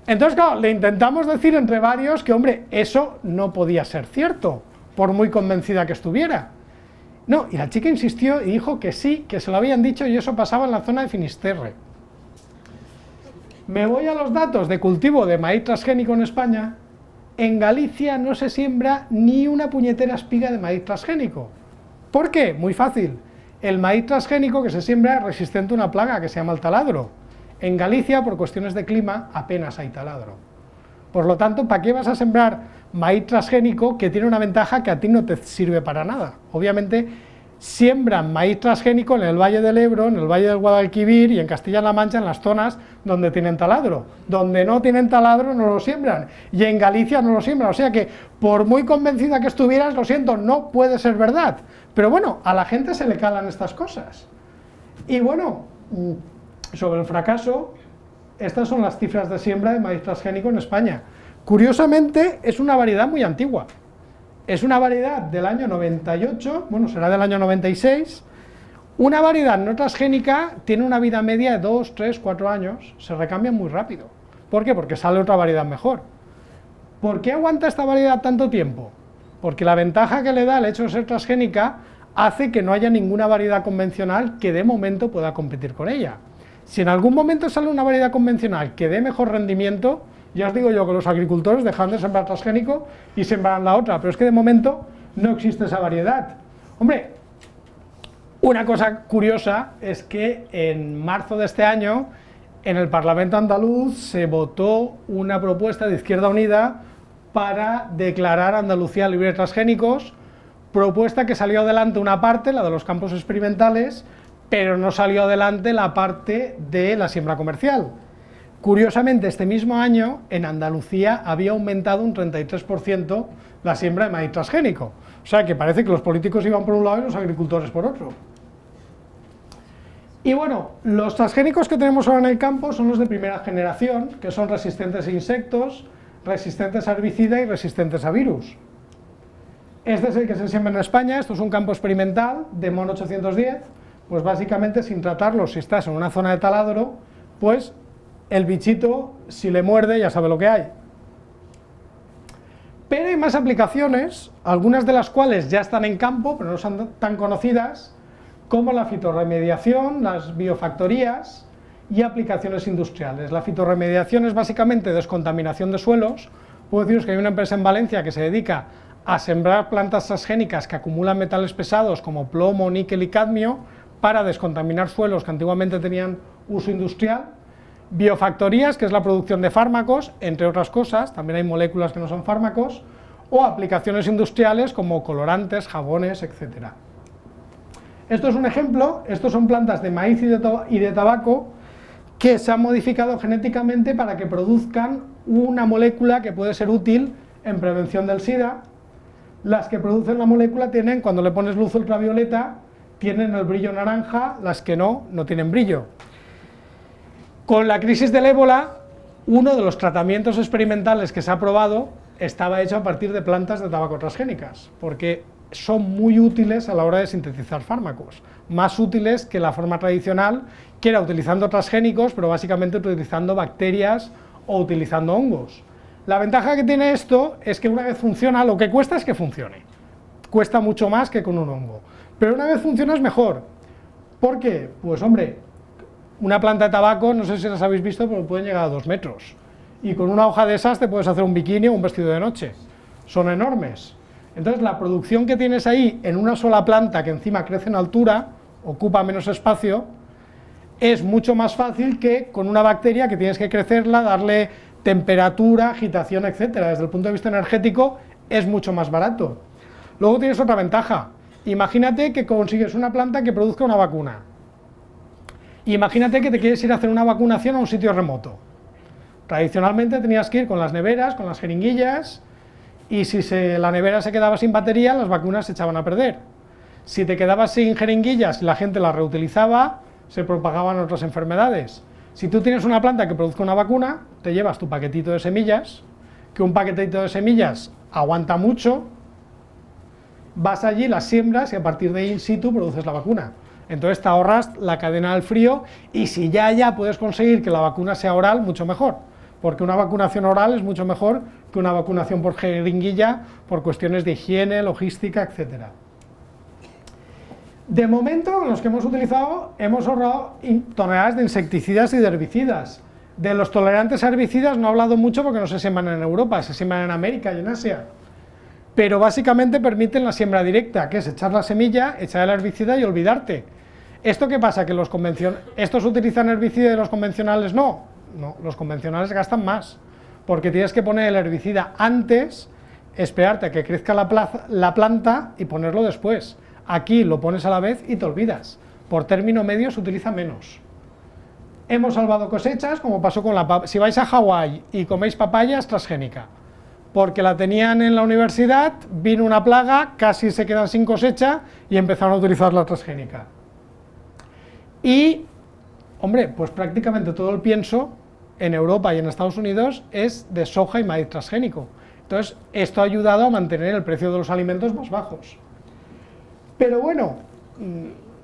Entonces, claro, le intentamos decir entre varios que, hombre, eso no podía ser cierto, por muy convencida que estuviera. No, y la chica insistió y dijo que sí, que se lo habían dicho y eso pasaba en la zona de Finisterre. Me voy a los datos de cultivo de maíz transgénico en España. En Galicia no se siembra ni una puñetera espiga de maíz transgénico. ¿Por qué? Muy fácil. El maíz transgénico que se siembra es resistente a una plaga que se llama el taladro. En Galicia, por cuestiones de clima, apenas hay taladro. Por lo tanto, ¿para qué vas a sembrar maíz transgénico que tiene una ventaja que a ti no te sirve para nada? Obviamente, siembran maíz transgénico en el Valle del Ebro, en el Valle del Guadalquivir y en Castilla-La Mancha, en las zonas donde tienen taladro. Donde no tienen taladro no lo siembran, y en Galicia no lo siembran. O sea que, por muy convencida que estuvieras, lo siento, no puede ser verdad. Pero bueno, a la gente se le calan estas cosas. Y bueno, sobre el fracaso, estas son las cifras de siembra de maíz transgénico en España. Curiosamente, es una variedad muy antigua. Es una variedad del año 98, bueno, será del año 96. Una variedad no transgénica tiene una vida media de 2, 3, 4 años, se recambia muy rápido. ¿Por qué? Porque sale otra variedad mejor. ¿Por qué aguanta esta variedad tanto tiempo? Porque la ventaja que le da el hecho de ser transgénica hace que no haya ninguna variedad convencional que de momento pueda competir con ella. Si en algún momento sale una variedad convencional que dé mejor rendimiento, ya os digo yo que los agricultores dejan de sembrar transgénico y sembrarán la otra, pero es que de momento no existe esa variedad. Hombre, una cosa curiosa es que en marzo de este año, en el Parlamento andaluz se votó una propuesta de Izquierda Unida para declarar Andalucía libre de transgénicos, propuesta que salió adelante una parte, la de los campos experimentales, pero no salió adelante la parte de la siembra comercial. Curiosamente, este mismo año, en Andalucía había aumentado un 33% la siembra de maíz transgénico. O sea que parece que los políticos iban por un lado y los agricultores por otro. Y bueno, los transgénicos que tenemos ahora en el campo son los de primera generación, que son resistentes a insectos, resistentes a herbicida y resistentes a virus. Este es el que se siembra en España, esto es un campo experimental de MON 810, pues básicamente sin tratarlo, si estás en una zona de taladro, pues el bichito, si le muerde, ya sabe lo que hay. Pero hay más aplicaciones, algunas de las cuales ya están en campo, pero no son tan conocidas, como la fitorremediación, las biofactorías y aplicaciones industriales. La fitorremediación es básicamente descontaminación de suelos. Puedo deciros que hay una empresa en Valencia que se dedica a sembrar plantas transgénicas que acumulan metales pesados como plomo, níquel y cadmio para descontaminar suelos que antiguamente tenían uso industrial. Biofactorías, que es la producción de fármacos, entre otras cosas, también hay moléculas que no son fármacos, o aplicaciones industriales como colorantes, jabones, etc. Esto es un ejemplo, estos son plantas de maíz y de tabaco que se han modificado genéticamente para que produzcan una molécula que puede ser útil en prevención del SIDA. Las que producen la molécula tienen, cuando le pones luz ultravioleta, tienen el brillo naranja, las que no, no tienen brillo. Con la crisis del ébola, uno de los tratamientos experimentales que se ha probado estaba hecho a partir de plantas de tabaco transgénicas, porque son muy útiles a la hora de sintetizar fármacos, más útiles que la forma tradicional, que era utilizando transgénicos, pero básicamente utilizando bacterias o utilizando hongos. La ventaja que tiene esto es que una vez funciona, lo que cuesta es que funcione. Cuesta mucho más que con un hongo, pero una vez funciona es mejor. ¿Por qué? Pues hombre, una planta de tabaco, no sé si las habéis visto, pero pueden llegar a 2 metros. Y con una hoja de esas te puedes hacer un bikini o un vestido de noche. Son enormes. Entonces la producción que tienes ahí en una sola planta, que encima crece en altura, ocupa menos espacio, es mucho más fácil que con una bacteria que tienes que crecerla, darle temperatura, agitación, etcétera. Desde el punto de vista energético es mucho más barato. Luego tienes otra ventaja. Imagínate que consigues una planta que produzca una vacuna. Imagínate que te quieres ir a hacer una vacunación a un sitio remoto. Tradicionalmente tenías que ir con las neveras, con las jeringuillas, y si la nevera se quedaba sin batería, las vacunas se echaban a perder. Si te quedabas sin jeringuillas y la gente las reutilizaba, se propagaban otras enfermedades. Si tú tienes una planta que produzca una vacuna, te llevas tu paquetito de semillas, que un paquetito de semillas aguanta mucho, vas allí, las siembras y a partir de ahí in situ produces la vacuna. Entonces te ahorras la cadena del frío y si ya puedes conseguir que la vacuna sea oral, mucho mejor, porque una vacunación oral es mucho mejor que una vacunación por jeringuilla por cuestiones de higiene, logística, etc. De momento, los que hemos utilizado, hemos ahorrado toneladas de insecticidas y de herbicidas. De los tolerantes a herbicidas no he hablado mucho porque no se siembran en Europa, se siembran en América y en Asia. Pero básicamente permiten la siembra directa, que es echar la semilla, echar el herbicida y olvidarte. ¿Esto qué pasa? ¿Que estos utilizan herbicida y los convencionales no? No, los convencionales gastan más, porque tienes que poner el herbicida antes, esperarte a que crezca la planta y ponerlo después. Aquí lo pones a la vez y te olvidas. Por término medio se utiliza menos. Hemos salvado cosechas, como pasó con la papaya. Si vais a Hawái y coméis papaya, es transgénica, porque la tenían en la universidad, vino una plaga, casi se quedan sin cosecha y empezaron a utilizar la transgénica. Y, hombre, pues prácticamente todo el pienso en Europa y en Estados Unidos es de soja y maíz transgénico. Entonces, esto ha ayudado a mantener el precio de los alimentos más bajos. Pero bueno,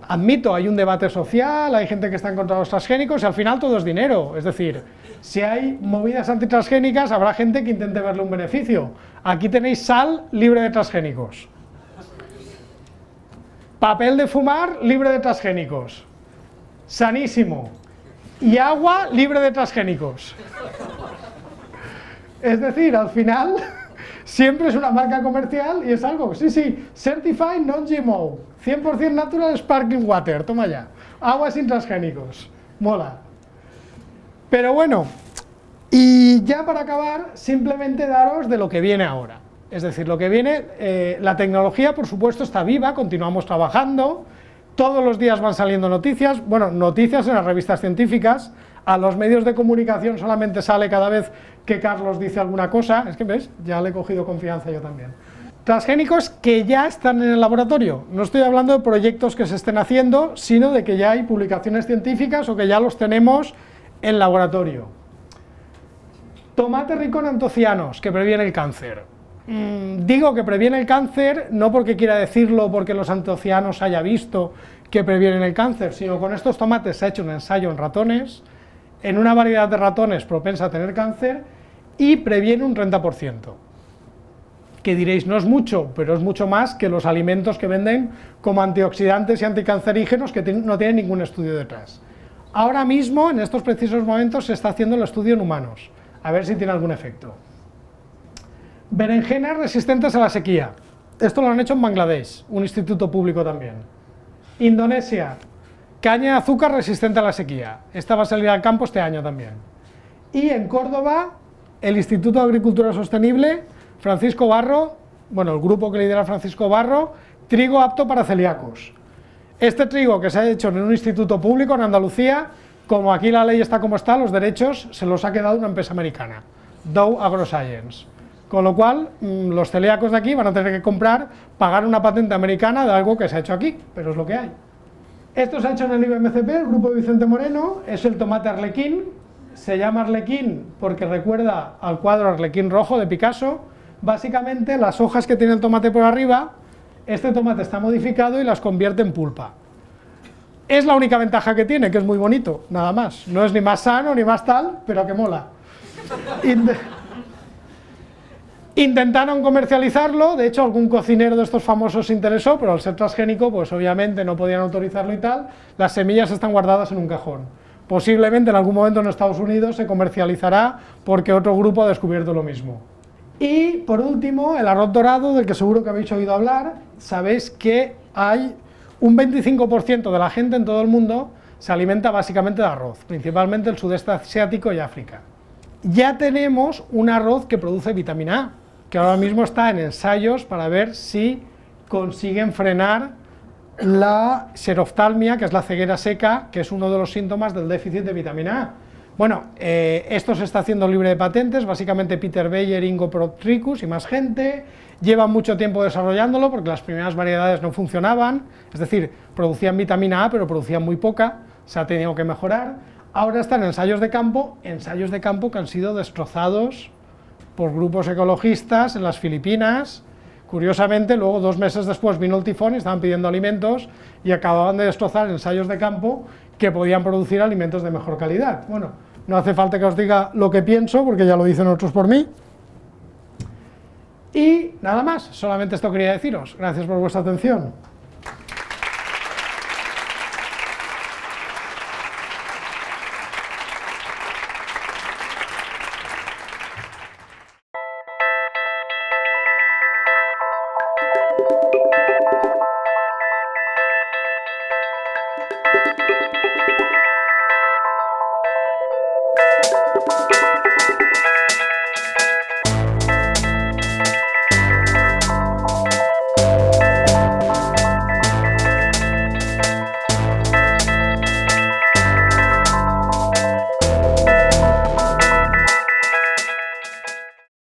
admito, hay un debate social, hay gente que está en contra de los transgénicos y al final todo es dinero. Es decir, si hay movidas antitransgénicas, habrá gente que intente verle un beneficio. Aquí tenéis sal libre de transgénicos. Papel de fumar libre de transgénicos. Sanísimo. Y agua libre de transgénicos. Es decir, al final, siempre es una marca comercial y es algo, sí, Certified Non-GMO, 100% Natural Sparkling Water, toma ya. Agua sin transgénicos. Mola. Pero bueno, y ya para acabar, simplemente daros de lo que viene ahora. Es decir, lo que viene, la tecnología, por supuesto, está viva, continuamos trabajando, todos los días van saliendo noticias, bueno, noticias en las revistas científicas, a los medios de comunicación solamente sale cada vez que Carlos dice alguna cosa, es que ves, ya le he cogido confianza yo también. Transgénicos que ya están en el laboratorio, no estoy hablando de proyectos que se estén haciendo, sino de que ya hay publicaciones científicas o que ya los tenemos en laboratorio. Tomate rico en antocianos, que previene el cáncer. Digo que previene el cáncer no porque quiera decirlo porque los antocianos haya visto que previenen el cáncer, sino con estos tomates se ha hecho un ensayo en ratones, en una variedad de ratones propensa a tener cáncer, y previene un 30%. Que diréis, no es mucho, pero es mucho más que los alimentos que venden como antioxidantes y anticancerígenos que no tienen ningún estudio detrás. Ahora mismo, en estos precisos momentos, se está haciendo el estudio en humanos, a ver si tiene algún efecto. Berenjenas resistentes a la sequía. Esto lo han hecho en Bangladesh, un instituto público también. Indonesia, caña de azúcar resistente a la sequía. Esta va a salir al campo este año también. Y en Córdoba, el Instituto de Agricultura Sostenible, Francisco Barro, bueno, el grupo que lidera Francisco Barro, trigo apto para celíacos. Este trigo que se ha hecho en un instituto público en Andalucía, como aquí la ley está como está, los derechos se los ha quedado una empresa americana, Dow AgroScience. Con lo cual, los celíacos de aquí van a tener que pagar una patente americana de algo que se ha hecho aquí, pero es lo que hay. Esto se ha hecho en el IBMCP, el grupo de Vicente Moreno, es el tomate arlequín, se llama arlequín porque recuerda al cuadro Arlequín rojo de Picasso. Básicamente, las hojas que tiene el tomate por arriba, este tomate está modificado y las convierte en pulpa. Es la única ventaja que tiene, que es muy bonito, nada más. No es ni más sano ni más tal, pero que mola. Intentaron comercializarlo, de hecho algún cocinero de estos famosos se interesó, pero al ser transgénico, pues obviamente no podían autorizarlo y tal, las semillas están guardadas en un cajón. Posiblemente en algún momento en Estados Unidos se comercializará porque otro grupo ha descubierto lo mismo. Y por último, el arroz dorado, del que seguro que habéis oído hablar. Sabéis que hay un 25% de la gente en todo el mundo se alimenta básicamente de arroz, principalmente el sudeste asiático y África. Ya tenemos un arroz que produce vitamina A, que ahora mismo está en ensayos para ver si consiguen frenar la xeroftalmia, que es la ceguera seca, que es uno de los síntomas del déficit de vitamina A. Bueno, esto se está haciendo libre de patentes, básicamente Peter Bayer, Ingo Protricus y más gente, llevan mucho tiempo desarrollándolo porque las primeras variedades no funcionaban, es decir, producían vitamina A pero producían muy poca, se ha tenido que mejorar. Ahora están ensayos de campo que han sido destrozados por grupos ecologistas en las Filipinas. Curiosamente, luego 2 meses después vino el tifón y estaban pidiendo alimentos y acababan de destrozar ensayos de campo que podían producir alimentos de mejor calidad. Bueno, no hace falta que os diga lo que pienso, porque ya lo dicen otros por mí. Y nada más, solamente esto quería deciros. Gracias por vuestra atención.